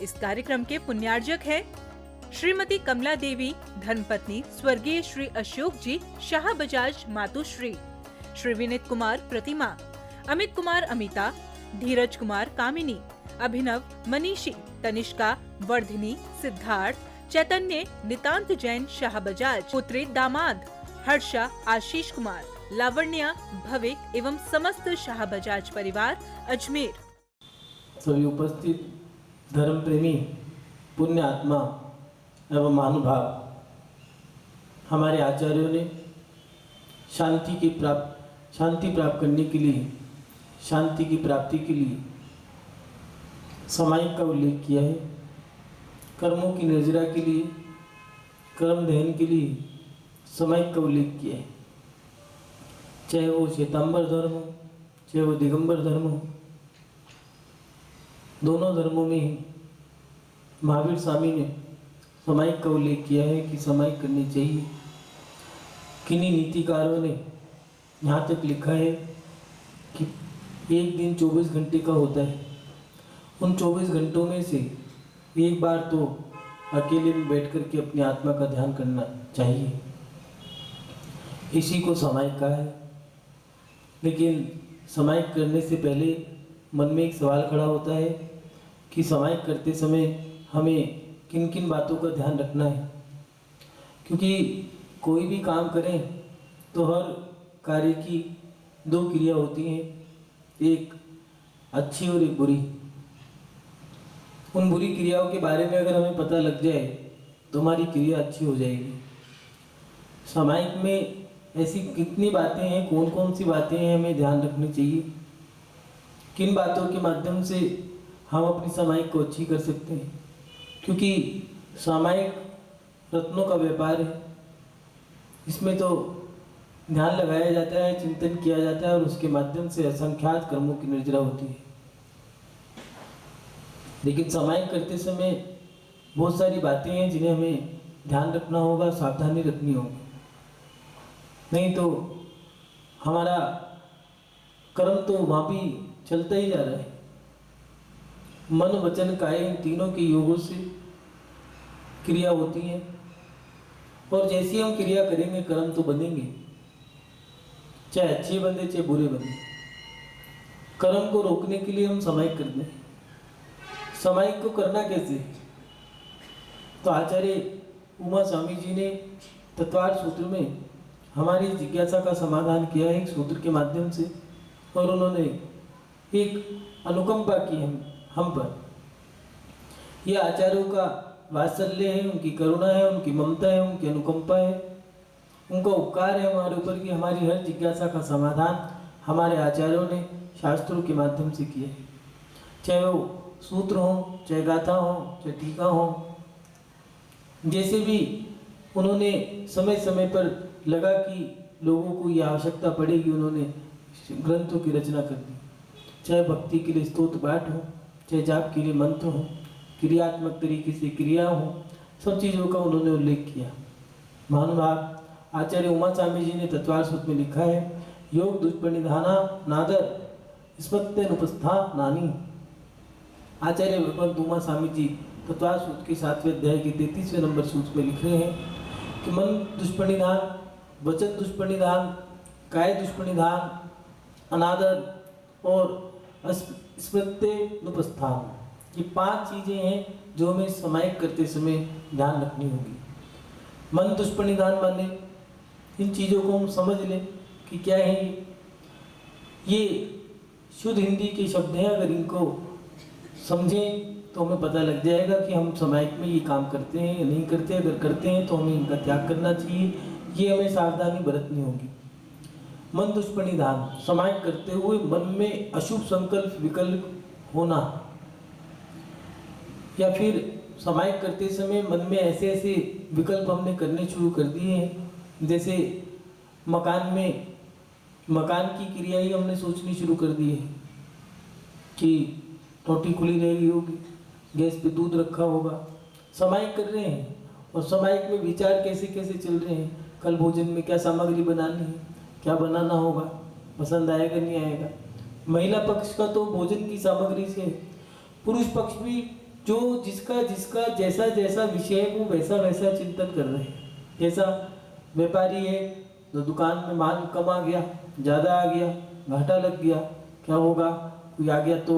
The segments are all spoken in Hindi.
इस कार्यक्रम के पुण्यार्जक हैं श्रीमती कमला देवी, धर्मपत्नी स्वर्गीय श्री अशोक जी शाह बजाज मातुश्री, श्री विनीत कुमार प्रतिमा, अमित कुमार अमिता, धीरज कुमार कामिनी, अभिनव मनीषी, तनिष्का, वर्धिनी, सिद्धार्थ, चैतन्य, नितांत जैन शाह बजाज, पुत्री दामाद, हर्षा, आशीष कुमार, लावण्या, भविक एवं समस्त शाह बजाज परिवार अजमेर। सभी उपस्थित धर्म प्रेमी, पुण्य आत्मा एवं महानुभाव, हमारे आचार्यों ने शांति प्राप्त करने के लिए, शांति की प्राप्ति के लिए सामायिक का उल्लेख किया है। कर्मों की निर्जरा के लिए, कर्म दहन के लिए सामायिक का उल्लेख किया है। चाहे वो श्वेतांबर धर्म हो, चाहे वो दिगंबर धर्म हो, दोनों धर्मों में ही महावीर स्वामी ने सामायिक का उल्लेख किया है कि सामायिक करनी चाहिए। किन्हीं नीतिकारों ने यहाँ तक लिखा है कि एक दिन 24 घंटे का होता है, उन 24 घंटों में से एक बार तो अकेले में बैठ कर के अपनी आत्मा का ध्यान करना चाहिए। इसी को सामायिक कहा है। लेकिन सामायिक करने से पहले मन में एक सवाल खड़ा होता है कि सामायिक करते समय हमें किन किन बातों का ध्यान रखना है, क्योंकि कोई भी काम करें तो हर कार्य की दो क्रिया होती हैं, एक अच्छी और एक बुरी। उन बुरी क्रियाओं के बारे में अगर हमें पता लग जाए तो हमारी क्रिया अच्छी हो जाएगी। सामायिक में ऐसी कितनी बातें हैं, कौन कौन सी बातें हैं हमें ध्यान रखनी चाहिए, किन बातों के माध्यम से हम अपनी सामायिक को अच्छी कर सकते हैं, क्योंकि सामायिक रत्नों का व्यापार है। इसमें तो ध्यान लगाया जाता है, चिंतन किया जाता है और उसके माध्यम से असंख्यात कर्मों की निर्जरा होती है। लेकिन सामायिक करते समय बहुत सारी बातें हैं जिन्हें हमें ध्यान रखना होगा, सावधानी रखनी होगी, नहीं तो हमारा कर्म तो वहाँ भी चलता ही जा रहा है। मन वचन काय इन तीनों के योगों से क्रिया होती है और जैसी हम क्रिया करेंगे कर्म तो बनेंगे, चाहे अच्छे बने चाहे बुरे बने। कर्म को रोकने के लिए हम सामायिक करते हैं। सामायिक को करना कैसे? तो आचार्य उमा स्वामी जी ने तत्वार्थ सूत्र में हमारी जिज्ञासा का समाधान किया है एक सूत्र के माध्यम से, और उन्होंने एक अनुकंपा की हम पर। यह आचार्यों का वात्सल्य है, उनकी करुणा है, उनकी ममता है, उनकी अनुकंपा है, उनका उपकार है हमारे ऊपर कि हमारी हर जिज्ञासा का समाधान हमारे आचार्यों ने शास्त्रों के माध्यम से किया है। चाहे वो सूत्र हो, चाहे गाथा हो, चाहे टीका हो, जैसे भी उन्होंने समय समय पर लगा कि लोगों को ये आवश्यकता पड़ेगी, उन्होंने ग्रंथों की रचना कर दी। चाहे भक्ति के लिए स्तोत्र पाठ हो, चाहे जाप के लिए मंत्र हो, क्रियात्मक तरीके से क्रिया हो, सब चीज़ों का उन्होंने उल्लेख किया। महानुभाव आचार्य उमा स्वामी जी ने तत्वार्थ सूत्र में लिखा है, योग दुष्परिधाना नादर स्मृत्यनुपस्था नानी। आचार्य भगवंत उमा स्वामी जी तत्वार्थ सूत्र के 7वें अध्याय के 33वें नंबर सूत्र में लिख रहे हैं कि मन दुष्परिधान, वचन दुष्परिधान, काय दुष्परिधान, अनादर और स्मृत्यनुपस्थान, ये 5 चीज़ें हैं जो हमें सामायिक करते समय ध्यान रखनी होगी। मन दुष्परिधान माने इन चीज़ों को हम समझ लें कि क्या है ये शुद्ध हिंदी के शब्द हैं। अगर इनको समझें तो हमें पता लग जाएगा कि हम सामायिक में ये काम करते हैं या नहीं करते। अगर करते हैं तो हमें इनका त्याग करना चाहिए, ये हमें सावधानी बरतनी होगी। मन दुष्परिधान, सामायिक करते हुए मन में अशुभ संकल्प विकल्प होना, या फिर सामायिक करते समय मन में ऐसे ऐसे विकल्प हमने करने शुरू कर दिए हैं, जैसे मकान की क्रिया ही हमने सोचनी शुरू कर दी है कि टोटी खुली रहेगी होगी, गैस पे दूध रखा होगा। सामायिक कर रहे हैं और सामायिक में विचार कैसे कैसे चल रहे हैं, कल भोजन में क्या सामग्री बनानी है, क्या बनाना होगा, पसंद आएगा नहीं आएगा। महिला पक्ष का तो भोजन की सामग्री से, पुरुष पक्ष भी जो जिसका जिसका जैसा जैसा विषय है वो वैसा वैसा चिंतन कर रहे हैं। जैसा व्यापारी है तो दुकान में माल कम आ गया, ज़्यादा आ गया, घाटा लग गया, क्या होगा, कोई आ गया तो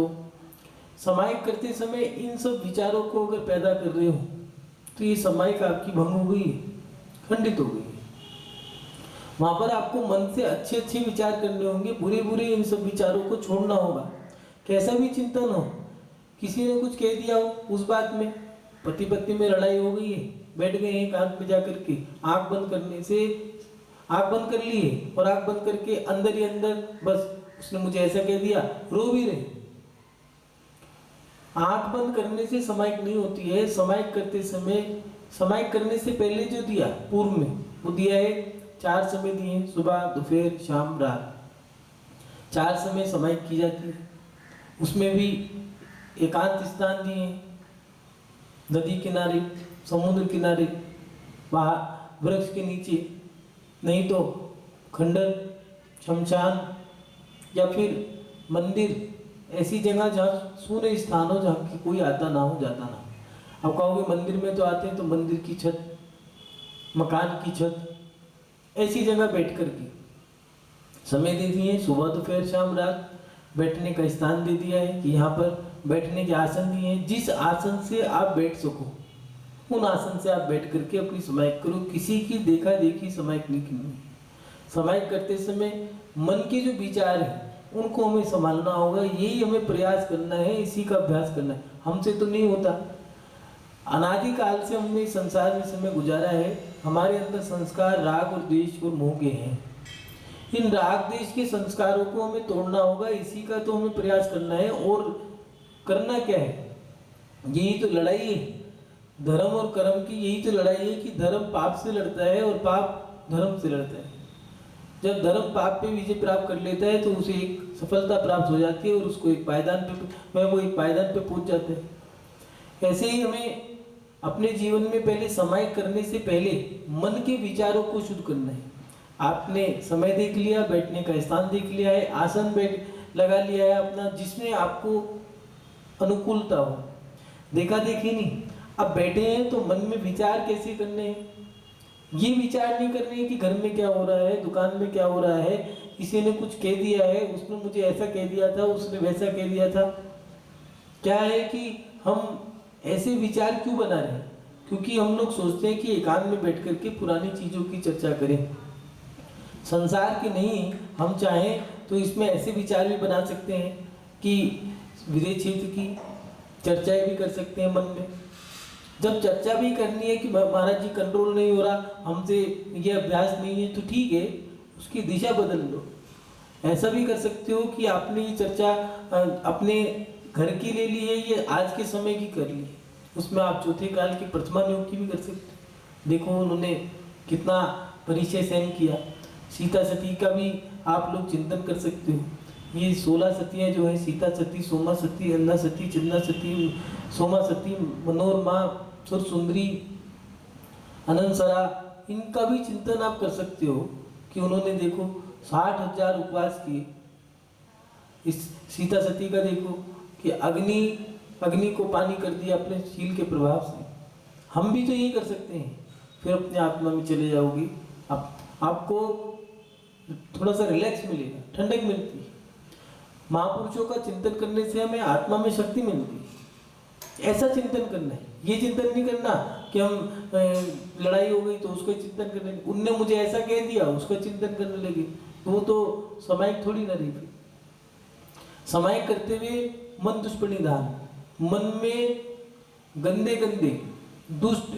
सामायिक करते समय इन सब विचारों को अगर पैदा कर रहे हो तो ये सामायिक आपकी भंग हो गई है, खंडित हो गई है। वहाँ पर आपको मन से अच्छे अच्छे विचार करने होंगे, बुरे बुरे इन सब विचारों को छोड़ना होगा। कैसा भी चिंतन हो, किसी ने कुछ कह दिया हो उस बात में, पति पत्नी में लड़ाई हो गई है, बैठ गए हैं एकांत में जाकर के, आंख बंद करने से आंख बंद कर ली है और आंख बंद करके अंदर ही अंदर बस उसने मुझे ऐसा कह दिया, रो भी रहे। आंख बंद करने से समायिक नहीं होती है। समायिक करते समय, समायिक करने से पहले जो दिया पूर्व में, वो दिया है 4 समय दिए हैं, सुबह दोपहर शाम रात, 4 समय समायिक की जाती है। उसमें भी एकांत स्थान दिए हैं, नदी किनारे, समुद्र किनारे, वहाँ वृक्ष के नीचे, नहीं तो खंडर, शमशान या फिर मंदिर, ऐसी जगह जहाँ शून्य स्थान हो, जहाँ की कोई आता ना हो, जाता ना हो। अब कहोगे मंदिर में तो आते हैं, तो मंदिर की छत, मकान की छत, ऐसी जगह बैठ कर के समय दे दिए, सुबह दोपहर शाम रात बैठने का स्थान दे दिया है कि यहाँ पर बैठने के आसन दिए हैं। जिस आसन से आप बैठ सको उन आसन से आप बैठ करके अपनी समायिक करो। किसी की देखा देखी समायिक नहीं करनी। समायिक करते समय मन के जो विचार हैं उनको हमें संभालना होगा, यही हमें प्रयास करना है, इसी का अभ्यास करना है। हमसे तो नहीं होता। अनादिकाल से हमने संसार में समय गुजारा है, हमारे अंदर संस्कार राग और द्वेष और मोह के हैं। इन राग द्वेष के संस्कारों को हमें तोड़ना होगा, इसी का तो हमें प्रयास करना है। और करना क्या है, यही तो लड़ाई है धर्म और कर्म की। यही तो लड़ाई है कि धर्म पाप से लड़ता है और पाप धर्म से लड़ता है। जब धर्म पाप पे विजय प्राप्त कर लेता है तो उसे एक सफलता प्राप्त हो जाती है और उसको एक पायदान पे, वो एक पायदान पे पहुंच जाता है। ऐसे ही हमें अपने जीवन में पहले समायिक करने से पहले मन के विचारों को शुद्ध करना है। आपने समय देख लिया, बैठने का स्थान देख लिया है, आसन बैठ लगा लिया है अपना, जिसमें आपको अनुकूलता हो, देखा देखी नहीं। अब बैठे हैं तो मन में विचार कैसे करने हैं, ये विचार नहीं करने हैं कि घर में क्या हो रहा है, दुकान में क्या हो रहा है, किसी ने कुछ कह दिया है, उसने मुझे ऐसा कह दिया था, उसने वैसा कह दिया था। क्या है कि हम ऐसे विचार क्यों बना रहे हैं, क्योंकि हम लोग सोचते हैं कि एकांत में बैठ करके पुरानी चीज़ों की चर्चा करें, संसार की नहीं। हम चाहें तो इसमें ऐसे विचार भी बना सकते हैं कि विदेश क्षेत्र की चर्चाएं भी कर सकते हैं मन में। जब चर्चा भी करनी है कि महाराज जी कंट्रोल नहीं हो रहा, हमसे ये अभ्यास नहीं है, तो ठीक है, उसकी दिशा बदल लो। ऐसा भी कर सकते हो कि आपने ये चर्चा अपने घर की ले ली है, ये आज के समय की कर ली, उसमें आप चौथे काल की प्रथमा योग की भी कर सकते हो। देखो उन्होंने कितना परिचय सहन किया। सीता सती का भी आप लोग चिंतन कर सकते हो। ये 16 सतियाँ जो है, सीता सती, सोमा सती, अन्ना सती, चंदा सती, सोमा सती, मनोरमा, सुर सुंदरी, अनंसरा, इनका भी चिंतन आप कर सकते हो कि उन्होंने देखो 60,000 उपवास किए। इस सीता सती का देखो कि अग्नि को पानी कर दिया अपने शील के प्रभाव से। हम भी तो यही कर सकते हैं। फिर अपने आत्मा में चले जाओगे, आपको थोड़ा सा रिलैक्स मिलेगा, ठंडक मिलती है। महापुरुषों का चिंतन करने से हमें आत्मा में शक्ति मिलती है। ऐसा चिंतन करना है, ये चिंतन नहीं करना कि हम लड़ाई हो गई तो उसका चिंतन करने, उनने मुझे ऐसा कह दिया उसका चिंतन करने लगे, वो तो समायिक थोड़ी ना रही। समायिक करते हुए मन दुष्परिधान, मन में गंदे गंदे दुष्ट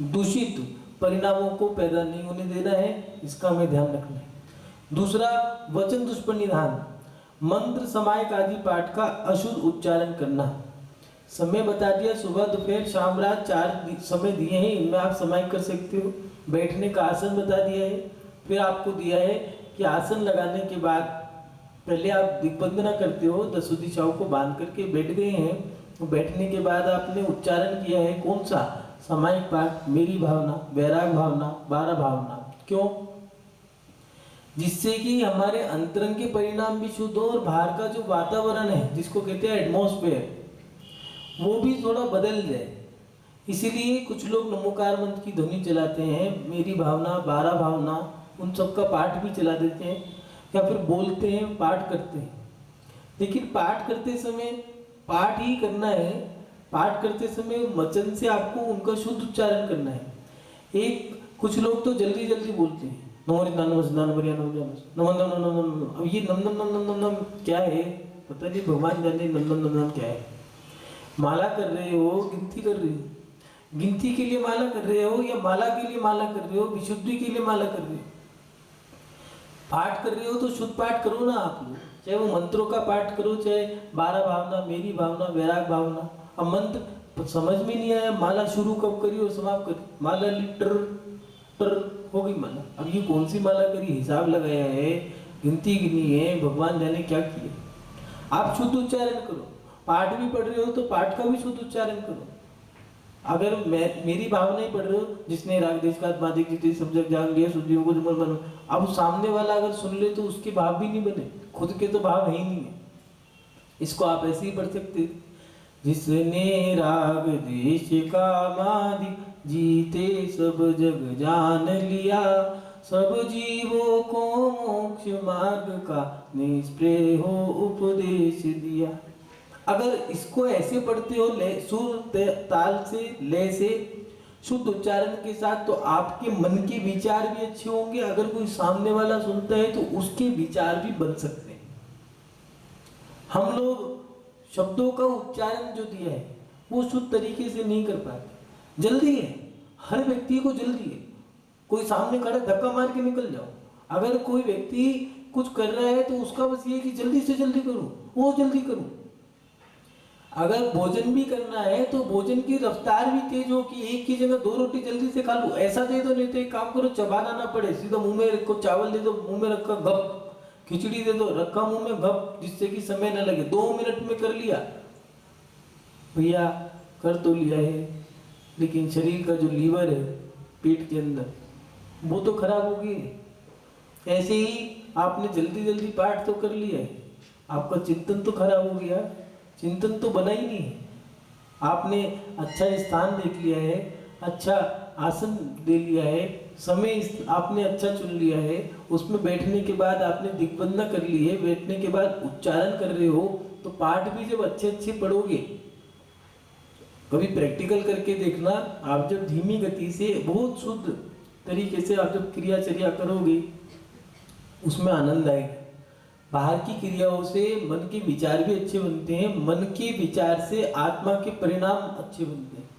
दूषित परिणामों को पैदा नहीं होने देना है, इसका हमें ध्यान रखना है। दूसरा, वचन दुष्परिधान, मंत्र समायिक आदि पाठ का अशुद्ध उच्चारण करना। समय बता दिया, सुबह दोपहर शाम रात 4 समय दिए हैं, इनमें आप समायिक कर सकते हो। बैठने का आसन बता दिया है। फिर आपको दिया है कि आसन लगाने के बाद पहले आप दिग्बंधना करते हो, 10 दिशाओं को बांध करके बैठ गए हैं, तो बैठने के बाद आपने उच्चारण किया है कौन सा, समायिक पाठ, मेरी भावना, वैराग भावना, 12 भावना। क्यों? जिससे कि हमारे अंतरंग के परिणाम भी शुद्ध हो और बाहर का जो वातावरण है, जिसको कहते हैं एटमॉस्फेयर, वो भी थोड़ा बदल जाए। इसीलिए कुछ लोग नमोकार मंत्र की ध्वनि चलाते हैं, मेरी भावना, 12 भावना, उन सब का पाठ भी चला देते हैं, या फिर बोलते हैं, पाठ करते हैं। लेकिन पाठ करते समय पाठ ही करना है। पाठ करते समय वचन से आपको उनका शुद्ध उच्चारण करना है। कुछ लोग तो जल्दी जल्दी बोलते हैं, अब ये नम नम नम नम नम नम क्या है, पता नहीं, भगवान जाने नम नम नम नम क्या है। माला कर रहे हो, गिनती कर रहे हो, गिनती के लिए माला कर रहे हो या माला के लिए माला कर रहे हो, विशुद्धि के लिए माला कर रहे हो। पाठ कर रहे हो तो शुद्ध पाठ करो ना आप लोग, चाहे वो मंत्रों का पाठ करो, चाहे 12 भावना, मेरी भावना, वैराग भावना। अब मंत्र समझ में नहीं आया, माला शुरू कब करी और समाप्त करी, माला लीटर टर हो गई माला। अब ये कौन सी माला करी, हिसाब लगाया है, गिनती गिनी है, भगवान जाने क्या किया। आप शुद्ध उच्चारण करो। पाठ भी पढ़ रहे हो तो पाठ का भी शुद्ध उच्चारण करो। अगर मैं मेरी भाव नहीं पढ़ रहे हो, जिसने राग देश का मादिक जितने सब जग जान लिया शुद्धियों को जुमल बनो, अब सामने वाला अगर सुन ले तो उसके भाव भी नहीं बने, खुद के तो भाव है ही नहीं है। इसको आप ऐसे ही पढ़ सकते, जिसने राग देश का मादिक जीते सब जग जान लिया, सब जीवों को मोक्ष मार्ग का निष्प्रेय हो उपदेश दिया। अगर इसको ऐसे पढ़ते हो, ले सुर ताल से, ले से, शुद्ध उच्चारण के साथ, तो आपके मन के विचार भी अच्छे होंगे। अगर कोई सामने वाला सुनता है तो उसके विचार भी बन सकते हैं। हम लोग शब्दों का उच्चारण जो दिया है वो शुद्ध तरीके से नहीं कर पाते। जल्दी है, हर व्यक्ति को जल्दी है। कोई सामने खड़ा धक्का मार के निकल जाओ। अगर कोई व्यक्ति कुछ कर रहा है तो उसका बस ये कि जल्दी से जल्दी करो, वो जल्दी करो। अगर भोजन भी करना है तो भोजन की रफ्तार भी तेज हो कि एक की जगह 2 रोटी जल्दी से खा लो, ऐसा दे दो। नहीं तो एक काम करो, चबाना ना पड़े, सीधा मुंह में रखो। चावल दे दो, मुंह में रखा गप। खिचड़ी दे दो, रखा मुंह में गप, जिससे कि समय न लगे। 2 मिनट में कर लिया भैया, कर तो लिया है, लेकिन शरीर का जो लीवर है पेट के अंदर, वो तो खराब हो गई है। ऐसे ही आपने जल्दी जल्दी पाठ तो कर लिया है, आपका चिंतन तो खराब हो गया, चिंतन तो बना ही नहीं है। आपने अच्छा स्थान देख लिया है, अच्छा आसन दे लिया है, समय आपने अच्छा चुन लिया है, उसमें बैठने के बाद आपने दिग्बंधना कर ली है, बैठने के बाद उच्चारण कर रहे हो, तो पाठ भी जब अच्छे अच्छे पढ़ोगे, कभी प्रैक्टिकल करके देखना, आप जब धीमी गति से बहुत शुद्ध तरीके से आप जब क्रियाचर्या करोगे, उसमें आनंद आएगा। बाहर की क्रियाओं से मन के विचार भी अच्छे बनते हैं, मन के विचार से आत्मा के परिणाम अच्छे बनते हैं।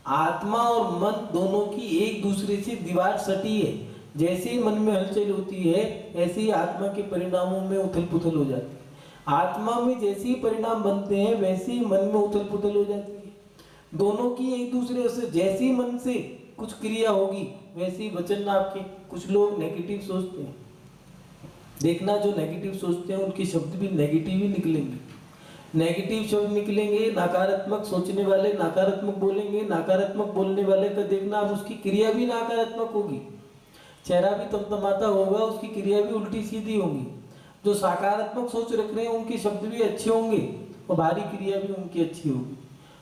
आत्मा और मन दोनों की एक दूसरे से दीवार सटी है। जैसे ही मन में हलचल होती है, ऐसे ही आत्मा के परिणामों में उथल पुथल हो जाती है। आत्मा में जैसे ही परिणाम बनते हैं, वैसे ही मन में उथल पुथल हो जाती है। दोनों की एक दूसरे से, जैसे ही मन से कुछ क्रिया होगी वैसे ही वचन आपके। कुछ लोग नेगेटिव सोचते हैं, देखना, जो नेगेटिव सोचते हैं उनके शब्द भी नेगेटिव ही निकलेंगे। नेगेटिव शब्द निकलेंगे, नकारात्मक सोचने वाले नकारात्मक बोलेंगे, नकारात्मक बोलने वाले का देखना आप उसकी क्रिया भी नकारात्मक होगी। चेहरा भी तमतमाता होगा, उसकी क्रिया भी उल्टी सीधी होगी। जो सकारात्मक सोच रख रहे हैं उनके शब्द भी अच्छे होंगे और बाहरी क्रिया भी उनकी अच्छी होगी।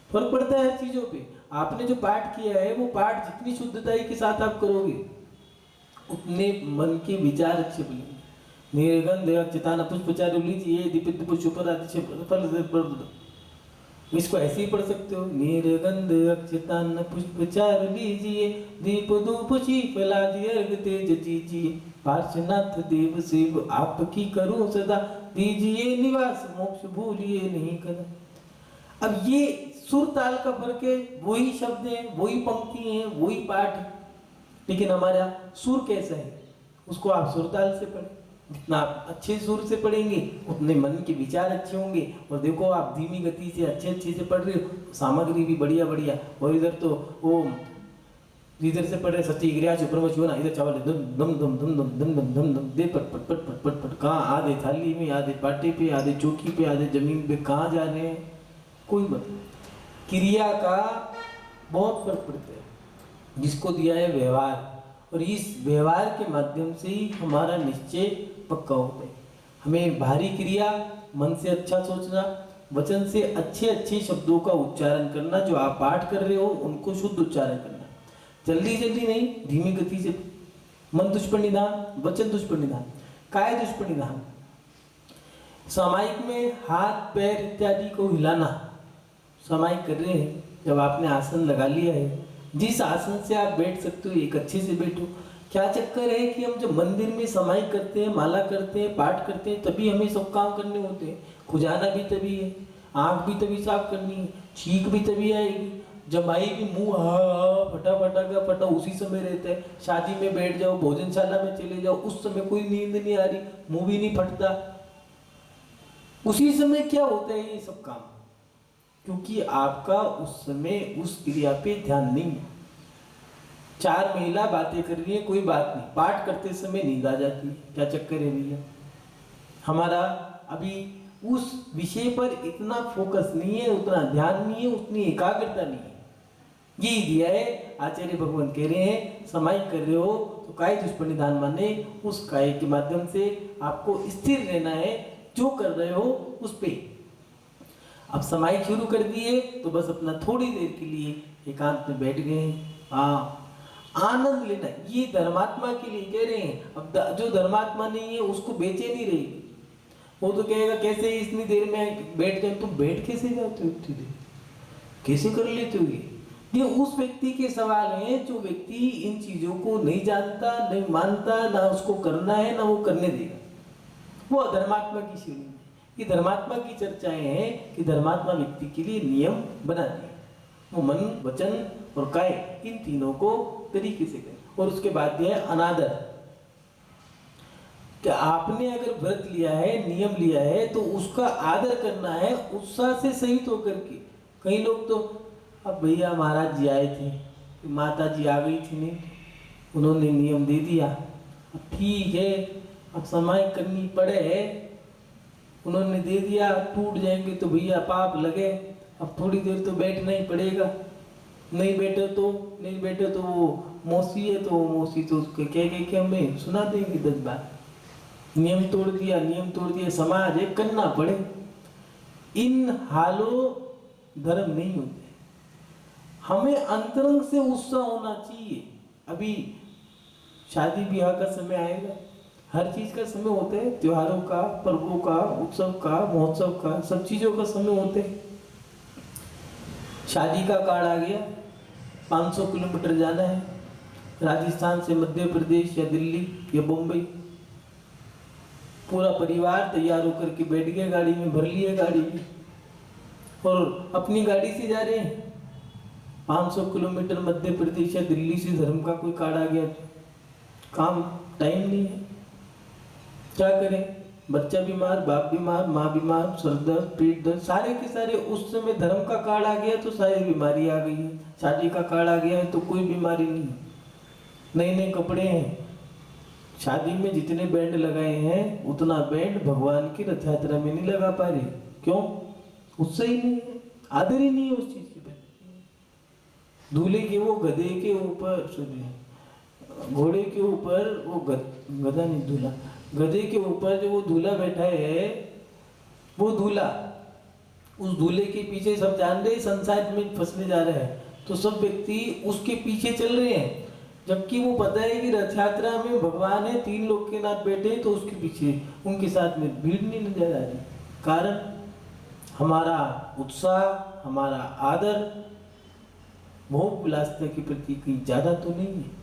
फर्क पड़ता है हर चीजों पे। आपने जो पाठ किया है वो पाठ जितनी शुद्धताई के साथ आप करोगे, उतने मन के विचार अच्छे बनेंगे। निर्गंध अच्युतान पुष्पचार लीजिए, दीपित पुष्पर इसको ऐसे ही पढ़ सकते हो। निर्गंध अच्युतान पुष्पचार लीजिए, दीप धूप शीप लाजिए, अर्घ तेज दीजिए, पार्श्वनाथ देव शिव आपकी करूं सदा, दीजिए निवास मोक्ष भूलिए नहीं कदा। अब ये सुर ताल का फर्क है, वही शब्द है, वही पंक्ति है, वही पाठ है, लेकिन हमारा सुर कैसा है उसको आप सुर ताल से पढ़ें। जितना आप अच्छे सुर से पढ़ेंगे उतने मन के विचार अच्छे होंगे। और देखो आप धीमी गति से अच्छे से पढ़ रहे हो, सामग्री भी बढ़िया बढ़िया। और इधर तो वो इधर से पढ़ रहे सच्ची गिरिया सुप्रमच हो ना, इधर चावल दम दम दम दम दम दम दम दम दम दे पट पट पट पट पट पट। कहाँ आधे थाली में, आधे पाटे पे, आधे चौकी पे, आधे जमीन पे, कहाँ जा रहे हैं कोई मतलब। क्रिया का बहुत फर्क पड़ता है। जिसको दिया है व्यवहार, और इस व्यवहार के माध्यम से ही हमारा निश्चय पक्का होता है। हमें भारी क्रिया, मन से अच्छा सोचना, वचन से अच्छे अच्छे शब्दों का उच्चारण करना। जो आप पाठ कर रहे हो उनको शुद्ध उच्चारण करना, जल्दी जल्दी नहीं, धीमी गति से। मन दुष्परिणाम, वचन दुष्परिणाम, काय दुष्परिणाम। सामायिक में हाथ पैर इत्यादि को हिलाना। सामायिक कर रहे हैं, जब आपने आसन लगा लिया है, जिस आसन से आप बैठ सकते हो एक अच्छे से बैठो। क्या चक्कर है कि हम जब मंदिर में सामायिक करते हैं, माला करते हैं, पाठ करते हैं, तभी हमें सब काम करने होते हैं। खुजाना भी तभी है, आंख भी तभी साफ करनी है, छींक भी तभी आएगी, जब आएगी मुंह हा फटा का फटा उसी समय रहता है। शादी में बैठ जाओ, भोजनशाला में चले जाओ, उस समय कोई नींद नहीं आ रही, मुंह भी नहीं फटता, उसी समय क्या होता है ये सब काम, क्योंकि आपका उस समय उस क्रिया पे ध्यान नहीं है। चार महिला बातें कर रही है, कोई बात नहीं, पाठ करते समय नींद आ जाती है, क्या चक्कर है भैया। हमारा अभी उस विषय पर इतना फोकस नहीं है, उतना ध्यान नहीं है, उतनी एकाग्रता नहीं है। ये दिया है आचार्य भगवान कह रहे हैं, समाई कर रहे हो तो काय दुष्परिणाम माने उस काय के माध्यम से आपको स्थिर रहना है, जो कर रहे हो उस पे। अब समाई शुरू कर दिए तो बस अपना थोड़ी देर के लिए एकांत में बैठ गए। हाँ, आनंद लेना, ये धर्मात्मा के लिए कह रहे हैं। अब जो धर्मात्मा नहीं है उसको बेचैनी रहेगी, वो तो कहेगा कैसे इतनी देर में बैठ जाए। तुम बैठ कैसे जाते हो इतनी देर, कैसे कर लेते हो? ये उस व्यक्ति के सवाल हैं जो व्यक्ति इन चीजों को नहीं जानता, नहीं मानता, ना उसको करना है ना वो करने देगा, वो धर्मात्मा की श्रेणी में। ये धर्मात्मा की चर्चाएं हैं कि धर्मात्मा व्यक्ति के लिए नियम बना दिए, वो मन वचन और काय इन तीनों को तरीके से करें। और उसके बाद यह अनादर, कि आपने अगर व्रत लिया है, नियम लिया है, तो उसका आदर करना है उत्साह से सहित होकर के। कई लोग तो अब भैया महाराज जी आए थे, माता जी आ गई थी, नहीं उन्होंने नियम दे दिया, अब ठीक है, अब समाय करनी पड़े, उन्होंने दे दिया, टूट जाएंगे तो भैया पाप लगे, अब थोड़ी देर तो बैठना ही पड़ेगा, नहीं बैठे तो वो मौसी है तो मौसी तो उसके कह हमें सुना देंगे 10 बार। नियम तोड़ दिया, समाज है, करना पड़े। इन हालों धर्म नहीं होते, हमें अंतरंग से उत्साह होना चाहिए। अभी शादी ब्याह का समय आएगा, हर चीज का समय होता है, त्योहारों का, पर्वों का, उत्सव का, महोत्सव का, सब चीजों का समय होते है। शादी का कार्ड आ गया, 500 किलोमीटर जाना है, राजस्थान से मध्य प्रदेश या दिल्ली या बम्बई, पूरा परिवार तैयार होकर के बैठ गया, गाड़ी में भर लिया, गाड़ी में, और अपनी गाड़ी से जा रहे हैं। 500 किलोमीटर मध्य प्रदेश या दिल्ली से धर्म का कोई कार्ड आ गया, काम टाइम नहीं है, क्या करें? बच्चा बीमार, बाप बीमार, माँ बीमार, सर दर्द, पेट दर्द, सारे के सारे। उस समय धर्म का कार्ड आ गया तो सारी बीमारी आ गई है, शादी का कार्ड आ गया है तो कोई बीमारी नहीं है, नए नए कपड़े हैं। शादी में जितने बैंड लगाए हैं उतना बैंड भगवान की रथ यात्रा में नहीं लगा पा रहे, क्यों? उससे ही नहीं है, आदर ही नहीं है उस चीज की। दूल्हे के वो गधे के ऊपर, घोड़े के ऊपर वो गधा नहीं, दूल्हा, गधे के ऊपर जो वो दूल्हा बैठा है, वो दूल्हा, उस दूल्हे के पीछे सब जान रहे संसार में फंसने जा रहे हैं, तो सब व्यक्ति उसके पीछे चल रहे हैं, जबकि वो पता है कि रथ यात्रा में भगवान है, 3 लोग के नाथ बैठे, तो उसके पीछे उनके साथ में भीड़ नहीं नजर आ रही। कारण हमारा उत्साह, हमारा आदर भोग विलासिता के प्रति कहीं ज्यादा तो नहीं है।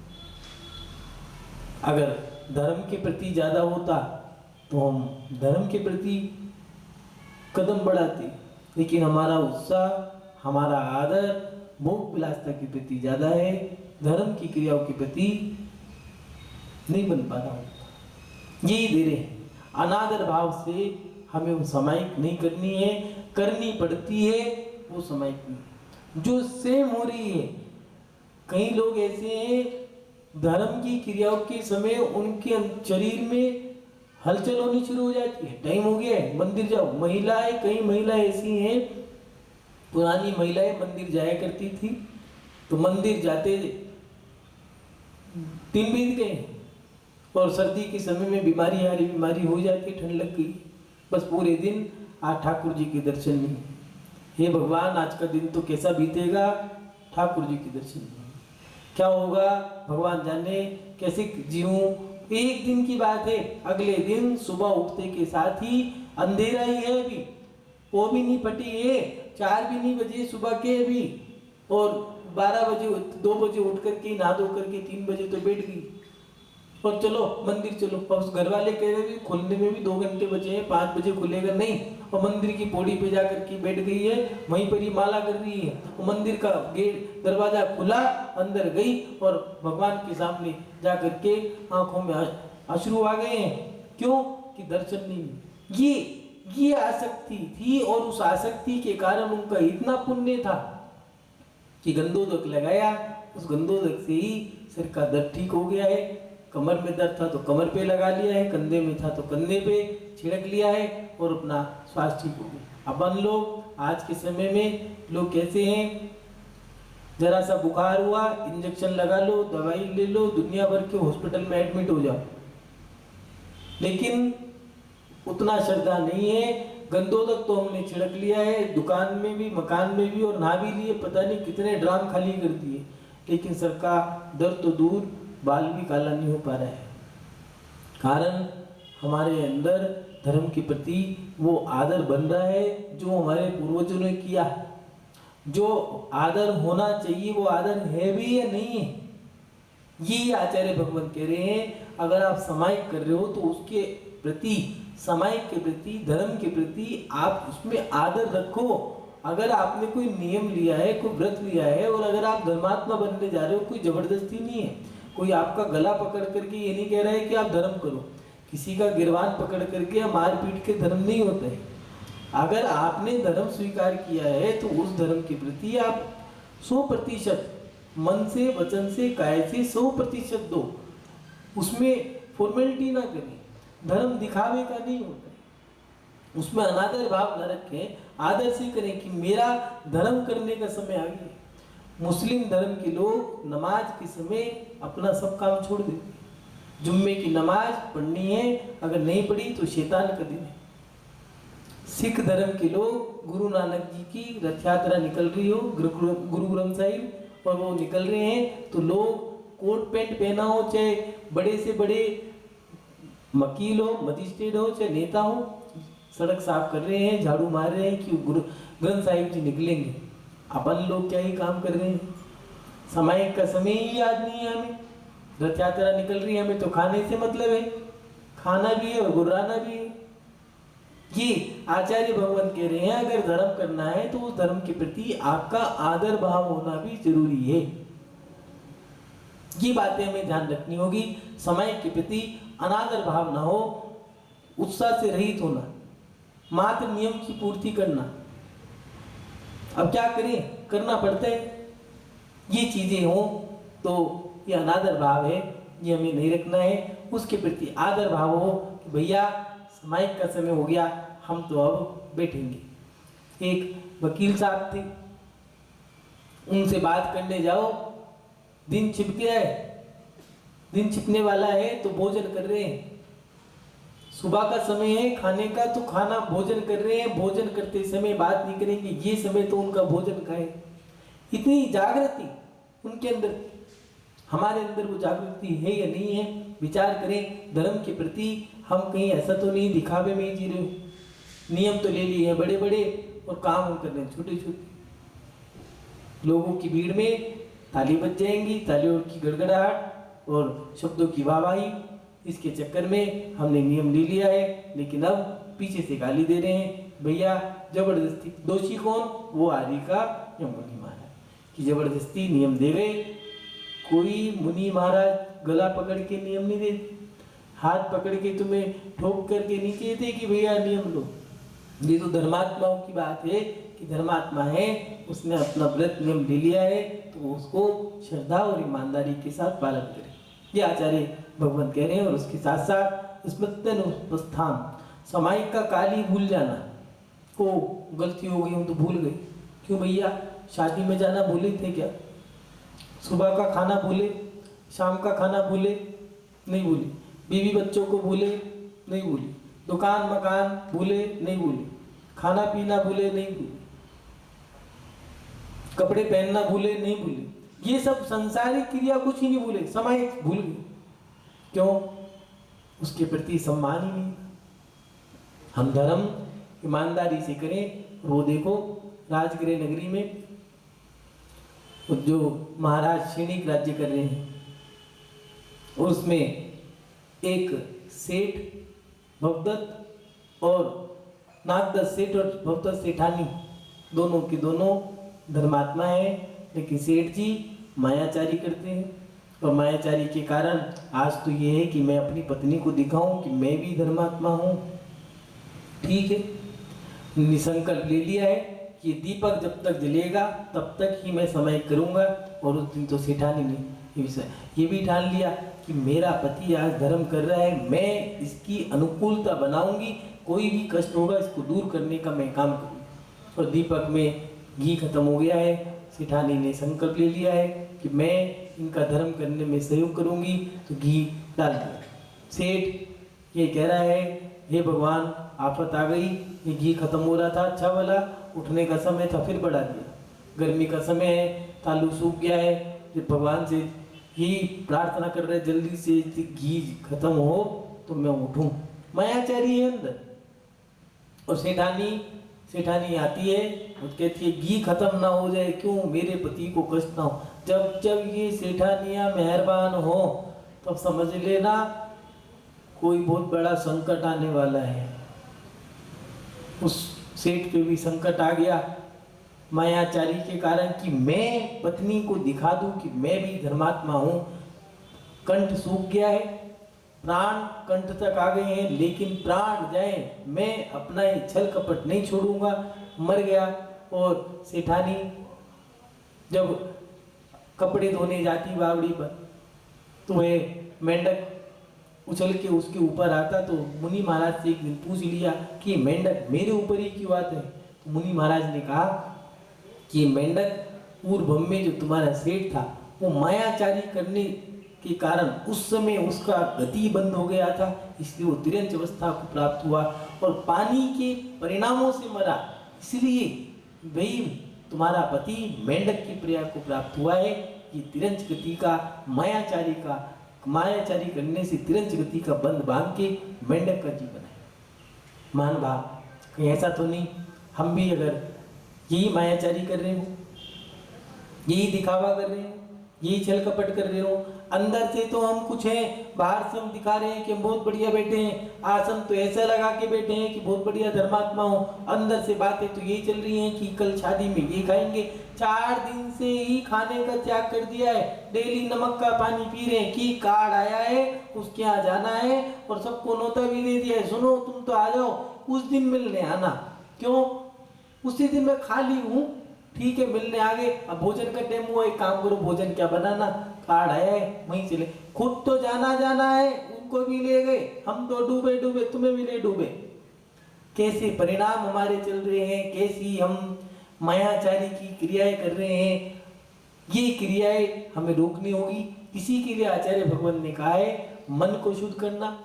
अगर धर्म के प्रति ज्यादा होता तो हम धर्म के प्रति कदम बढ़ाते, लेकिन हमारा उत्साह, हमारा आदर भोग विलासिता के प्रति ज्यादा है, धर्म की क्रियाओं के प्रति नहीं बन पा रहा। यही दे रहे हैं, अनादर भाव से हमें वो सामायिक नहीं करनी है, करनी पड़ती है वो सामायिक नहीं, जो सेम हो रही है। कई लोग ऐसे हैं, धर्म की क्रियाओं के समय उनके शरीर में हलचल होनी शुरू हो जाती है, टाइम हो गया है, मंदिर जाओ। महिलाएं, कई महिलाएं ऐसी हैं, पुरानी महिलाएं मंदिर जाया करती थी, तो मंदिर जाते 3 बीत गए, और सर्दी के समय में बीमारी आ रही, बीमारी हो जाती, ठंड लग गई, बस पूरे दिन आज ठाकुर जी के दर्शन नहीं। हे भगवान, आज का दिन तो कैसा बीतेगा, ठाकुर जी के दर्शन नहीं, क्या होगा भगवान जाने, कैसे जीऊं। एक दिन की बात है, अगले दिन सुबह उठते के साथ ही अंधेरा ही है, अभी वो भी नहीं फटी है, 4 भी नहीं बजे सुबह के अभी, और 12 बजे 2 बजे उठ करके नहा धो करके 3 बजे तो बैठ गई और चलो मंदिर चलो। और घर वाले कह रहे हैं खुलने में भी 2 घंटे बचे हैं, 5 बजे खुलेगा नहीं, और मंदिर की पौड़ी पे जाकर के बैठ गई है, वहीं पर ही माला कर रही है। और मंदिर का गेट दरवाजा खुला, अंदर गई और भगवान के सामने जाकर के आंखों में अश्रु आ गए हैं। क्यों कि दर्शन नहीं। ये आसक्ति थी, और उस आसक्ति के कारण उनका इतना पुण्य था कि गंधोदक लगाया, उस गंधोदक से ही सिर का दर्द ठीक हो गया है। कमर में दर्द था तो कमर पे लगा लिया है, कंधे में था तो कंधे पे छिड़क लिया है और अपना स्वास्थ्य ठीक हो गया। अपन लोग आज के समय में लोग कैसे हैं, जरा सा बुखार हुआ इंजेक्शन लगा लो, दवाई ले लो, दुनिया भर के हॉस्पिटल में एडमिट हो जाओ, लेकिन उतना श्रद्धा नहीं है। गंधोदक तो हमने छिड़क लिया है, दुकान में भी मकान में भी, और नहा भी लिए, पता नहीं कितने ड्राम खाली कर दिए, लेकिन सर का दर्द तो दूर, बाल भी काला नहीं हो पा रहा है। कारण हमारे अंदर धर्म के प्रति वो आदर बन रहा है जो हमारे पूर्वजों ने किया। जो आदर होना चाहिए वो आदर है भी या नहीं है, ये आचार्य भगवान कह रहे हैं। अगर आप सामायिक कर रहे हो तो उसके प्रति, सामायिक के प्रति, धर्म के प्रति आप उसमें आदर रखो। अगर आपने कोई नियम लिया है, कोई व्रत लिया है, और अगर आप धर्मात्मा बनने जा रहे हो, कोई जबरदस्ती नहीं है, कोई आपका गला पकड़ करके ये नहीं कह रहा है कि आप धर्म करो, किसी का गिरवान पकड़ करके या मार पीट के धर्म नहीं होता है। अगर आपने धर्म स्वीकार किया है तो उस धर्म के प्रति आप 100% मन से, वचन से, काया से 100% दो, उसमें फॉर्मेलिटी ना करें। धर्म दिखावे का नहीं होता है, उसमें अनादर भाव न रखें, आदर से करें कि मेरा धर्म करने का समय आ गया। मुस्लिम धर्म के लोग नमाज के समय अपना सब काम छोड़ देते, जुम्मे की नमाज पढ़नी है, अगर नहीं पढ़ी तो शैतान का दिन है। सिख धर्म के लोग गुरु नानक जी की रथ यात्रा निकल रही हो, गुरु ग्रंथ साहिब, और वो निकल रहे हैं तो लोग कोट पैंट पहना हो, चाहे बड़े से बड़े वकील हो, मजिस्ट्रेट हो, चाहे नेता हो, सड़क साफ कर रहे हैं, झाड़ू मार रहे हैं कि गुरु ग्रंथ साहिब जी निकलेंगे। अपन लोग क्या ही काम कर रहे हैं, सामायिक का समय ही याद नहीं है हमें। रथ यात्रा निकल रही है, हमें तो खाने से मतलब है, खाना भी है और गुर्राना भी है। ये आचार्य भगवान कह रहे हैं अगर धर्म करना है तो उस धर्म के प्रति आपका आदर भाव होना भी जरूरी है। ये बातें हमें ध्यान रखनी होगी। समय के प्रति अनादर भाव ना हो, उत्साह से रहित होना, मात्र नियम की पूर्ति करना। अब क्या करें, करना पड़ता है। ये चीजें हो तो ये अनादर भाव है, ये हमें नहीं रखना है। उसके प्रति आदर भाव हो कि भैया सामायिक का समय हो गया, हम तो अब बैठेंगे। एक वकील साहब थे, उनसे बात करने जाओ, दिन छिप गया है, दिन छिपने वाला है तो भोजन कर रहे हैं। सुबह का समय है खाने का तो खाना भोजन कर रहे हैं, भोजन करते समय बात नहीं करेंगे, ये समय तो उनका भोजन का है। इतनी जागृति उनके अंदर, हमारे अंदर वो जागृति है या नहीं है, विचार करें। धर्म के प्रति हम कहीं ऐसा तो नहीं दिखावे में ही जी रहे हो। नियम तो ले लिए हैं बड़े बड़े और काम हम कर रहे हैं छोटे छोटे। लोगों की भीड़ में ताली बज जाएंगी, तालियों की गड़गड़ाहट और शब्दों की वाहवाही, इसके चक्कर में हमने नियम ले लिया है, लेकिन अब पीछे से गाली दे रहे हैं। भैया जबरदस्ती, दोषी कौन, वो आदि का या मुनि महाराज कि जबरदस्ती नियम दे गए। कोई मुनि महाराज गला पकड़ के नियम नहीं देते, हाथ पकड़ के तुम्हें ठोक करके नहीं कहते कि भैया नियम लो। ये तो धर्मात्माओं की बात है कि धर्मात्मा है, उसने अपना व्रत नियम ले लिया है तो उसको श्रद्धा और ईमानदारी के साथ पालन करें। ये आचार्य भगवान कह रहे हैं। और उसके साथ साथ स्मृत्यनुपस्थान, सामायिक का काल ही भूल जाना, को गलती हो गई हम तो भूल गए। क्यों भैया, शादी में जाना भूले थे क्या? सुबह का खाना भूले, शाम का खाना भूले नहीं भूले, बीवी बच्चों को भूले नहीं भूले, दुकान मकान भूले नहीं भूले, खाना पीना भूले नहीं भूले, कपड़े पहनना भूले नहीं भूले, ये सब संसारिक क्रिया कुछ ही नहीं भूले, समय भूल गए। क्यों? उसके प्रति सम्मान ही नहीं। हम धर्म ईमानदारी से करें। वो देखो राजगृह नगरी में जो महाराज क्षणिक राज्य कर रहे हैं, और उसमें एक सेठ भवदत्त और नागदत्त सेठ और भवदत्त सेठानी दोनों के दोनों धर्मात्मा हैं, लेकिन सेठ जी मायाचारी करते हैं। और मायाचारी के कारण आज तो ये है कि मैं अपनी पत्नी को दिखाऊं कि मैं भी धर्मात्मा हूँ। ठीक है, निसंकल्प ले लिया है कि दीपक जब तक जलेगा तब तक ही मैं समय करूँगा। और उस दिन तो सेठानी ने ये भी ठान लिया कि मेरा पति आज धर्म कर रहा है, मैं इसकी अनुकूलता बनाऊंगी, कोई भी कष्ट होगा इसको दूर करने का मैं काम करूँगी। और दीपक में घी खत्म हो गया है। सेठानी ने संकल्प ले लिया है कि मैं इनका धर्म करने में सहयोग करूँगी, तो घी डाल दिया। सेठ ये कह रहा है, हे भगवान आफत आ गई, ये घी खत्म हो रहा था अच्छा वाला, उठने का समय था फिर बढ़ा दिया, गर्मी का समय है, तालू सूख गया है, फिर भगवान से यही प्रार्थना कर रहे जल्दी से घी खत्म हो तो मैं उठूं। मायाचारी है अंदर। और सेठानी आती है और कहती है घी खत्म ना हो जाए, क्यों? मेरे पति को कष्ट ना हो। जब ये सेठानियां मेहरबान हो तब समझ लेना कोई बहुत बड़ा संकट आने वाला है। उस सेठ पे भी संकट आ गया मायाचारी के कारण कि मैं पत्नी को दिखा दूं कि मैं भी धर्मात्मा हूं। कंठ सूख गया है, प्राण कंठ तक आ गए हैं, लेकिन प्राण जाए मैं अपना ये छल कपट नहीं छोड़ूंगा। मर गया। और सेठानी जब कपड़े धोने जाती बावड़ी पर, तो वह मेंढक उछल के उसके ऊपर आता, तो मुनि महाराज से एक दिन पूछ लिया कि मेंढक मेरे ऊपर ही क्यों आते हैं? तो मुनि महाराज ने कहा कि मेंढक पूर्व में जो तुम्हारा सेठ था वो मायाचारी करने के कारण उस समय उसका गति बंद हो गया था, इसलिए वो तिरंज अवस्था को प्राप्त हुआ और पानी के परिणामों से मरा। इसलिए भाई तुम्हारा पति मेंढक की प्रिया को प्राप्त हुआ है। ये तिरंज गति का मायाचारी करने से तिरंज गति का बंध बांध के मेंढक का जीवन है। मान भाव कहीं ऐसा तो नहीं हम भी अगर यही मायाचारी कर रहे हो, यही दिखावा कर रहे हो, यही छल कपट कर रहे हो, अंदर से तो हम कुछ हैं, बाहर से हम दिखा रहे हैं कि हम बहुत बढ़िया बैठे हैं, आसन तो ऐसा लगा के बैठे हैं कि बहुत बढ़िया धर्मात्मा हो, अंदर से बातें तो यही चल रही हैं कि कल शादी में ये खाएंगे, 4 दिन से ही खाने का त्याग कर दिया है, डेली नमक का पानी पी रहे हैं कि कार्ड आया है उसके यहाँ जाना है और सबको नोता भी दे दिया है, सुनो तुम तो आ जाओ उस दिन मिलने आना। क्यों? उसी दिन मैं खाली हूँ, ठीक है मिलने आ गए, अब भोजन का टाइम हुआ, एक काम करो भोजन क्या बनाना, कार्ड है वहीं चले, खुद तो जाना है, उनको भी ले गए, हम तो डूबे तुम्हें भी ले डूबे। कैसे परिणाम हमारे चल रहे हैं, कैसी हम मायाचारी की क्रियाएं कर रहे हैं, ये क्रियाएं हमें रोकनी होगी। इसी के लिए आचार्य भगवान ने कहा है मन को शुद्ध करना।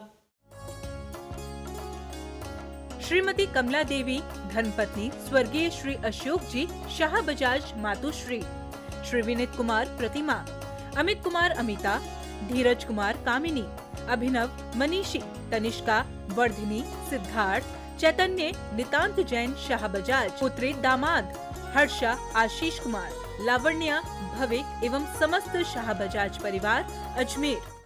श्रीमती कमला देवी धर्मपत्नी स्वर्गीय श्री अशोक जी शाह बजाज मातुश्री, श्री विनीत कुमार प्रतिमा, अमित कुमार अमिता, धीरज कुमार कामिनी, अभिनव मनीषी, तनिष्का वर्धिनी, सिद्धार्थ, चैतन्य नितांत जैन शाह बजाज, पुत्री दामाद हर्षा आशीष कुमार, लावण्या भविक एवं समस्त शाह बजाज परिवार अजमेर।